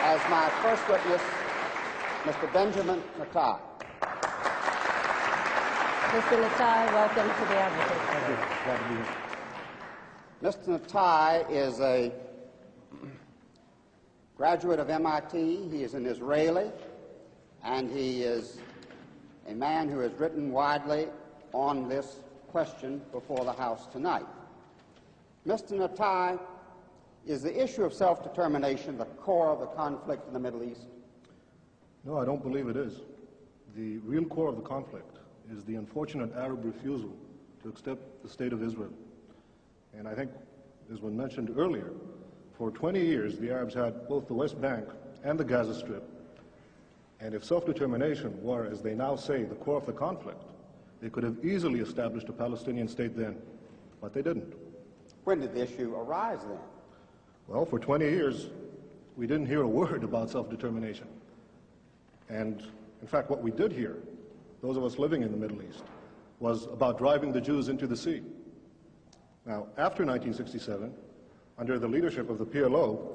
As my first witness, Mr. Benjamin Nitay. Mr. Nitay, welcome to the Advocate. Thank you. Glad to be here. Mr. Nitay is a graduate of MIT. He is an Israeli, and he is a man who has written widely on this question before the House tonight. Mr. Nitay, is the issue of self-determination the core of the conflict in the Middle East? No, I don't believe it is. The real core of the conflict is the unfortunate Arab refusal to accept the State of Israel. And I think, as was mentioned earlier, for 20 years the Arabs had both the West Bank and the Gaza Strip. And if self-determination were, as they now say, the core of the conflict, they could have easily established a Palestinian state then, but they didn't. When did the issue arise then? Well, for 20 years, we didn't hear a word about self-determination. And in fact, what we did hear, those of us living in the Middle East, was about driving the Jews into the sea. Now, after 1967, under the leadership of the PLO,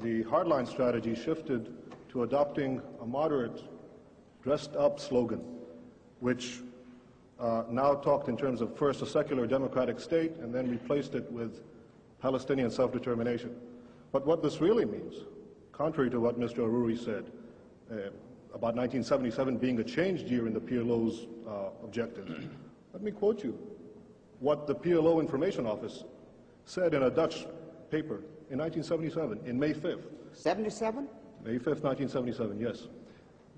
the hardline strategy shifted to adopting a moderate, dressed-up slogan, which now talked in terms of first a secular democratic state and then replaced it with Palestinian self-determination. But what this really means, contrary to what Mr. Aruri said, about 1977 being a changed year in the PLO's objectives, let me quote you what the PLO Information Office said in a Dutch paper in 1977, in May 5th. 77? May 5th, 1977, yes.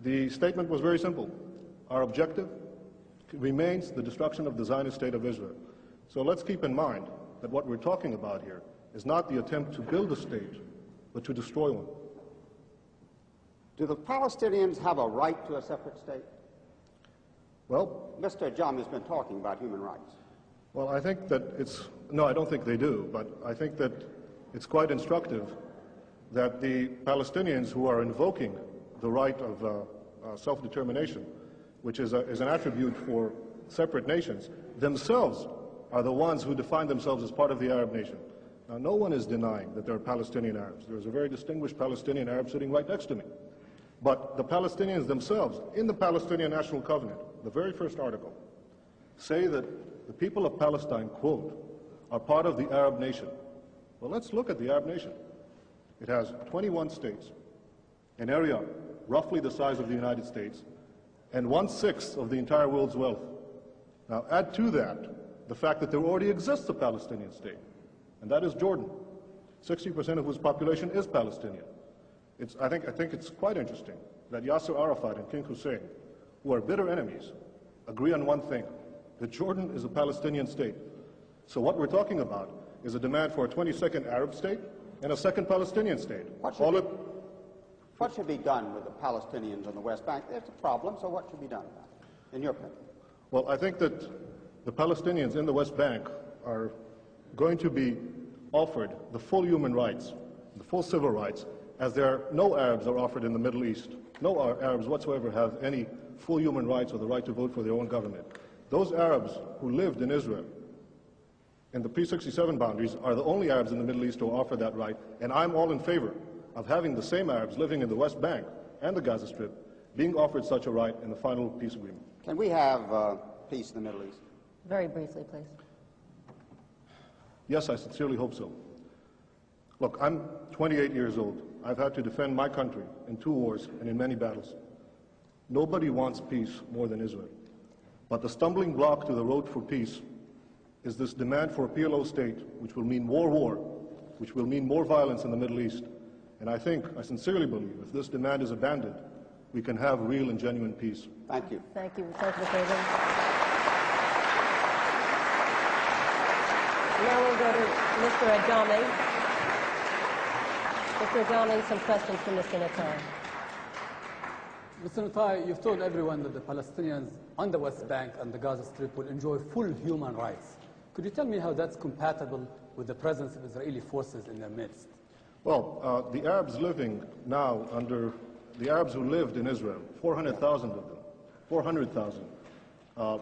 The statement was very simple. Our objective remains the destruction of the Zionist state of Israel. So let's keep in mind that what we're talking about here is not the attempt to build a state, but to destroy one. Do the Palestinians have a right to a separate state? Well, Mr. Ajami has been talking about human rights. well, I think that no, I don't think they do, but I think that it's quite instructive that the Palestinians who are invoking the right of self-determination, which is an attribute for separate nations, themselves are the ones who define themselves as part of the Arab nation. Now, no one is denying that there are Palestinian Arabs. There's a very distinguished Palestinian Arab sitting right next to me. But the Palestinians themselves, in the Palestinian National Covenant, the very first article, say that the people of Palestine, quote, are part of the Arab nation. Well, let's look at the Arab nation. It has 21 states, an area roughly the size of the United States, and 1/6 of the entire world's wealth. Now, add to that the fact that there already exists a Palestinian state, and that is Jordan, 60% of whose population is Palestinian. I think it's quite interesting that Yasser Arafat and King Hussein, who are bitter enemies, agree on one thing, that Jordan is a Palestinian state. So what we're talking about is a demand for a 22nd Arab state and a second Palestinian state. What should be done with the Palestinians on the West Bank? There's a problem, so what should be done about it, in your opinion? Well, I think that the Palestinians in the West Bank are going to be offered the full human rights, the full civil rights, as no Arabs are offered in the Middle East. No Arabs whatsoever have any full human rights or the right to vote for their own government. Those Arabs who lived in Israel in the pre-67 boundaries are the only Arabs in the Middle East who offer that right, and I'm all in favor of having the same Arabs living in the West Bank and the Gaza Strip being offered such a right in the final peace agreement. Can we have peace in the Middle East? Very briefly, please. Yes, I sincerely hope so. Look, I'm 28 years old. I've had to defend my country in 2 wars and in many battles. Nobody wants peace more than Israel. But the stumbling block to the road for peace is this demand for a PLO state, which will mean more war, which will mean more violence in the Middle East. And I sincerely believe, if this demand is abandoned, we can have real and genuine peace. Thank you. Thank you. Thank you, Mr. President. Now we'll go to Mr. Ajami. Mr. Ajami, some questions from Mr. Nitay. Mr. Nitay, you've told everyone that the Palestinians on the West Bank and the Gaza Strip will enjoy full human rights. Could you tell me how that's compatible with the presence of Israeli forces in their midst? Well, the Arabs living now under the Arabs who lived in Israel, 400,000 of them, 400,000,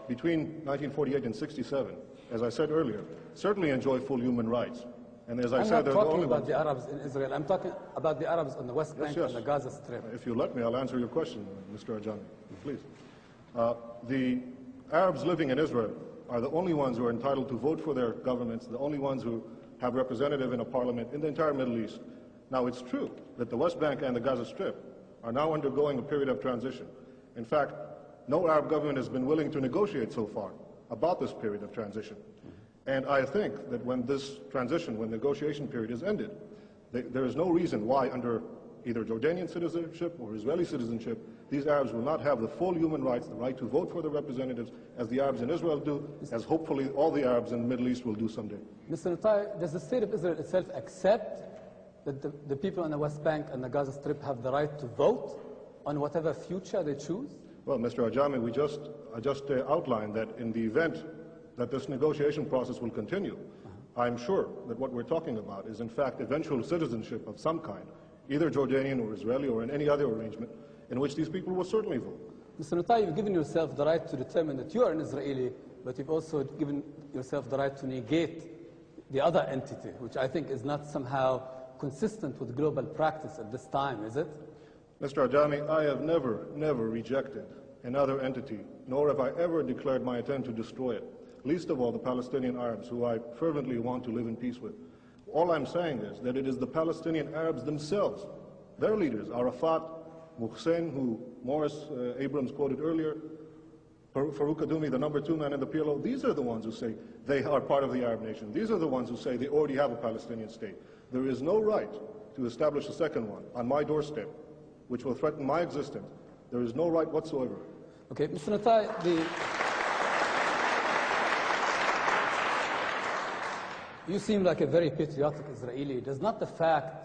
between 1948 and 67, as I said earlier, certainly enjoy full human rights. And as I I'm said, not they're the talking only about ones. the Arabs in Israel. I'm talking about the Arabs on the West Bank and the Gaza Strip. If you let me, I'll answer your question, Mr. Ajami, please. The Arabs living in Israel are the only ones who are entitled to vote for their governments, the only ones who have representative in a parliament in the entire Middle East. Now, it's true that the West Bank and the Gaza Strip are now undergoing a period of transition. In fact, no Arab government has been willing to negotiate so far about this period of transition. And I think that when this transition, when the negotiation period is ended, there is no reason why under either Jordanian citizenship or Israeli citizenship, these Arabs will not have the full human rights, the right to vote for their representatives, as the Arabs in Israel do, as hopefully all the Arabs in the Middle East will do someday. Mr. Nitay, does the state of Israel itself accept that the people on the West Bank and the Gaza Strip have the right to vote on whatever future they choose? Well, Mr. Ajami, I just outlined that in the event that this negotiation process will continue, I'm sure that what we're talking about is in fact eventual citizenship of some kind, either Jordanian or Israeli or in any other arrangement in which these people will certainly vote. Mr. Nitay, you've given yourself the right to determine that you are an Israeli, but you've also given yourself the right to negate the other entity, which I think is not somehow consistent with global practice at this time, is it? Mr. Ajami, I have never rejected another entity, nor have I ever declared my intent to destroy it, least of all the Palestinian Arabs, who I fervently want to live in peace with. All I'm saying is that it is the Palestinian Arabs themselves, their leaders, Arafat, Muhsin, who Morris Abrams quoted earlier, Farouk Kaddoumi, the number 2 man in the PLO, these are the ones who say they are part of the Arab nation. These are the ones who say they already have a Palestinian state. There is no right to establish a second one on my doorstep, which will threaten my existence. There is no right whatsoever. Okay, Mr. Nitay, you seem like a very patriotic Israeli. Does not the fact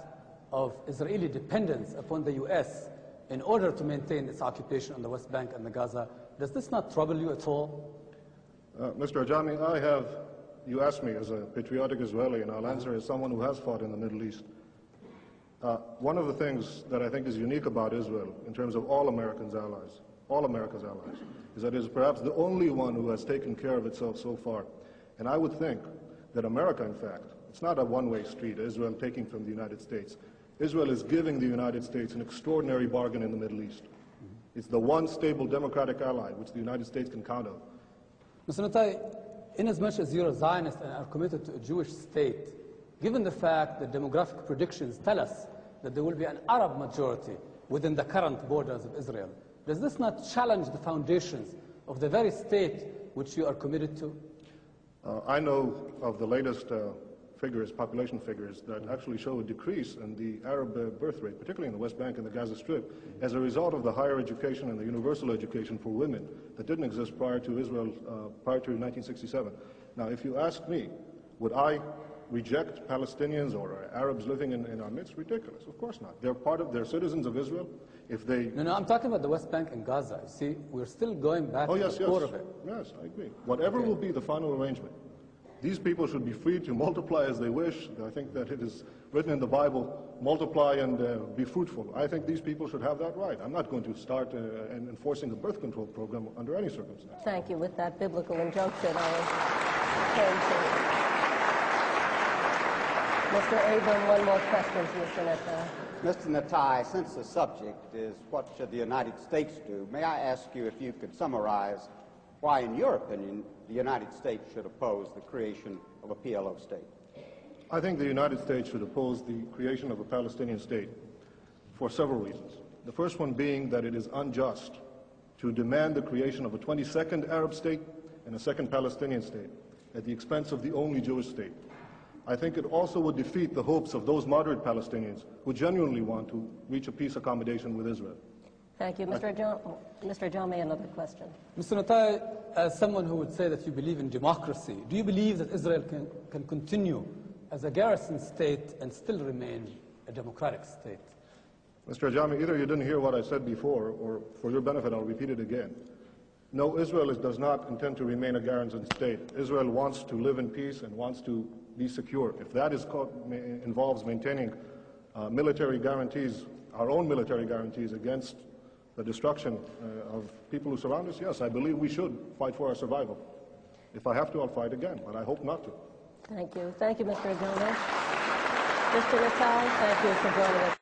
of Israeli dependence upon the U.S. in order to maintain its occupation on the West Bank and the Gaza, does this not trouble you at all? Mr. Ajami, you asked me as a patriotic Israeli, and I'll answer as someone who has fought in the Middle East. One of the things that I think is unique about Israel, in terms of all America's allies, is that it is perhaps the only one who has taken care of itself so far. And I would think that America, in fact, it's not a one-way street, Israel taking from the United States. Israel is giving the United States an extraordinary bargain in the Middle East. It's the one stable democratic ally which the United States can count on. Mr. Nitay, inasmuch as you're a Zionist and are committed to a Jewish state, given the fact that demographic predictions tell us that there will be an Arab majority within the current borders of Israel, does this not challenge the foundations of the very state which you are committed to? I know of the latest population figures, that actually show a decrease in the Arab birth rate, particularly in the West Bank and the Gaza Strip, as a result of the higher education and the universal education for women that didn't exist prior to Israel, prior to 1967. Now, if you ask me, would I reject Palestinians or Arabs living in our midst? Ridiculous. Of course not. They're citizens of Israel. If they... No, I'm talking about the West Bank and Gaza. You see, we're still going back to the core of it. Yes, I agree. Whatever will be the final arrangement, these people should be free to multiply as they wish. I think that it is written in the Bible, multiply and be fruitful. I think these people should have that right. I'm not going to start enforcing a birth control program under any circumstance. Thank you. With that biblical injunction, I will turn to Mr. Abram. One more question to Mr. Nitay. Mr. Nitay, since the subject is what should the United States do, may I ask you if you could summarize why, in your opinion, the United States should oppose the creation of a PLO state? I think the United States should oppose the creation of a Palestinian state for several reasons. The first one being that it is unjust to demand the creation of a 22nd Arab state and a second Palestinian state at the expense of the only Jewish state. I think it also would defeat the hopes of those moderate Palestinians who genuinely want to reach a peace accommodation with Israel. Thank you. Mr. Ajami, another question. Mr. Nitay, as someone who would say that you believe in democracy, do you believe that Israel can continue as a garrison state and still remain a democratic state? Mr. Ajami, either you didn't hear what I said before, or for your benefit, I'll repeat it again. No, Israel does not intend to remain a garrison state. Israel wants to live in peace and wants to be secure. If that involves maintaining military guarantees, our own military guarantees against the destruction of people who surround us, yes, I believe we should fight for our survival. If I have to, I'll fight again, but I hope not to. Thank you. Thank you, Mr. Ajami. Mr. Nitay, thank you for joining us.